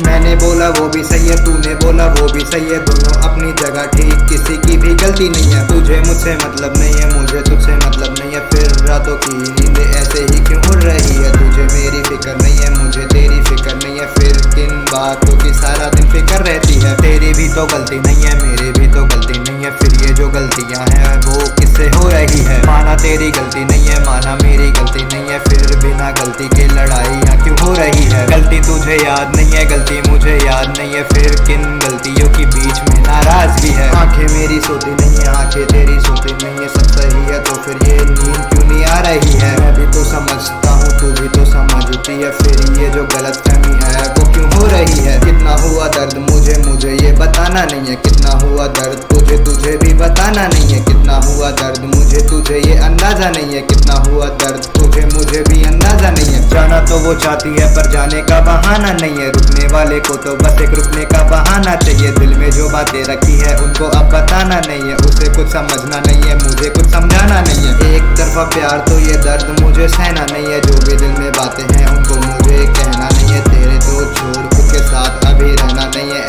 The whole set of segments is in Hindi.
मैंने बोला वो भी सही है, तूने बोला वो भी सही है, दोनों अपनी जगह ठीक, किसी की भी गलती नहीं है। तुझे मुझसे मतलब नहीं है, मुझे तुझसे मतलब नहीं है, फिर रातों की नींद ऐसे ही क्यों उड़ रही है। तुझे मेरी फिक्र नहीं है, मुझे तेरी फिक्र नहीं है, फिर किन बातों की सारा दिन फिक्र रहती है। तेरी भी तो गलती नहीं है, मेरी भी तो गलती नहीं है, फिर ये जो गलतियां हैं वो किससे हो रही है। माना तेरी गलती नहीं है, माना मेरी गलती नहीं है, फिर बिना गलती के लड़ाइयाँ क्यों हो रही है। गलती तुझे याद नहीं है, गलती मुझे याद नहीं है, फिर किन गलतियों के बीच में नाराजगी है। आंखें मेरी सोती नहीं है, आंखें तेरी सोती नहीं है, सब सही है तो फिर ये नींद क्यों नहीं आ रही है। मैं भी तो समझता हूँ, तू भी तो समझती है, फिर ये जो गलतफहमी है वो क्यों हो रही है। कितना हुआ दर्द मुझे ये बताना नहीं है, कितना हुआ दर्द तुझे भी बताना नहीं है, कितना हुआ दर्द तुझे ये अंदाजा नहीं है, कितना हुआ दर्द मुझे भी अंदाजा नहीं है। जाना तो वो चाहती है पर जाने का बहाना नहीं है, रुकने वाले को तो बस एक रुकने का बहाना चाहिए। दिल में जो बातें रखी है उनको अब बताना नहीं है, उसे कुछ समझना नहीं है, मुझे कुछ समझाना नहीं है। एक तरफा प्यार तो ये दर्द मुझे सहना नहीं है, जो भी दिल में बातें हैं उनको मुझे कहना नहीं है। तेरे तो छोड़ खुद के साथ अभी रहना नहीं है,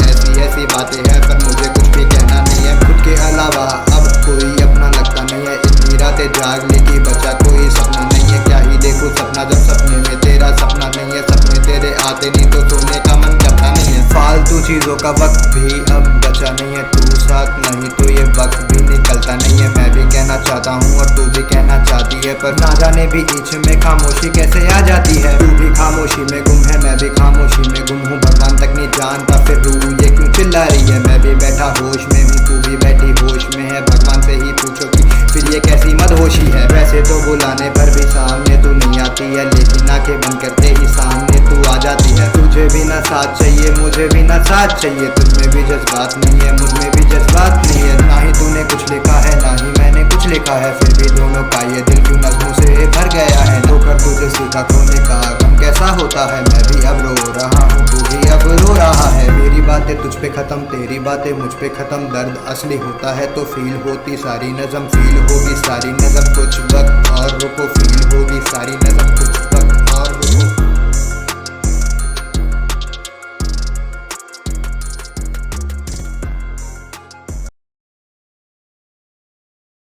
ऐसी बातें हैं पर मुझे कुछ भी कहना नहीं है। खुद के अलावा अब कोई अपना लगता नहीं है, इतनी रातें जागने की बचा कोई सपना नहीं है। क्या ही देखूं सपना जब सपने में तेरा सपना नहीं है, सपने तेरे आते नहीं तो सोने का मन करता नहीं है। फालतू चीजों का वक्त भी अब बचा नहीं है, तू साथ नहीं तो ये वक्त भी निकलता नहीं है। मैं भी कहना चाहता हूँ और तू भी कहना चाहती है, पर ना जाने भी बीच में खामोशी कैसे आ जाती है। तू भी खामोशी में गुम है, मैं भी खामोशी में गुम हूँ, भगवान तक नहीं जानता फिर रूह ये क्यों चिल्ला रही है। मैं भी बैठा होश में हूँ, तू भी बैठी होश में है, भगवान से ही पूछो कि फिर ये कैसी मदहोशी है। वैसे तो बुलाने पर भी सामने तू नहीं आती है, लेकिन आंखें बंद करते ही सामने तू आ जाती है। तुझे भी ना साथ चाहिए, मुझे भी ना साथ चाहिए, तुझमें भी जज्बात नहीं है, मुझमें भी जज्बात नहीं है। ना ही तूने कुछ लिखा है, ना ही मैंने कुछ लिखा है, फिर भी दोनों का ये दिल क्यों नज़्मों से भर गया है। धोकर तुझे सीखा खोने का गम कैसा होता है, मैं भी अब रो रहा हूँ, तू भी अब रो रहा है। मेरी बातें तुझ पे खत्म, तेरी बातें मुझ पे खत्म, दर्द असली होता है तो फील होती सारी नज़म, फील होगी सारी नज़म, कुछ वक्त और रुको फील होगी सारी नज़म।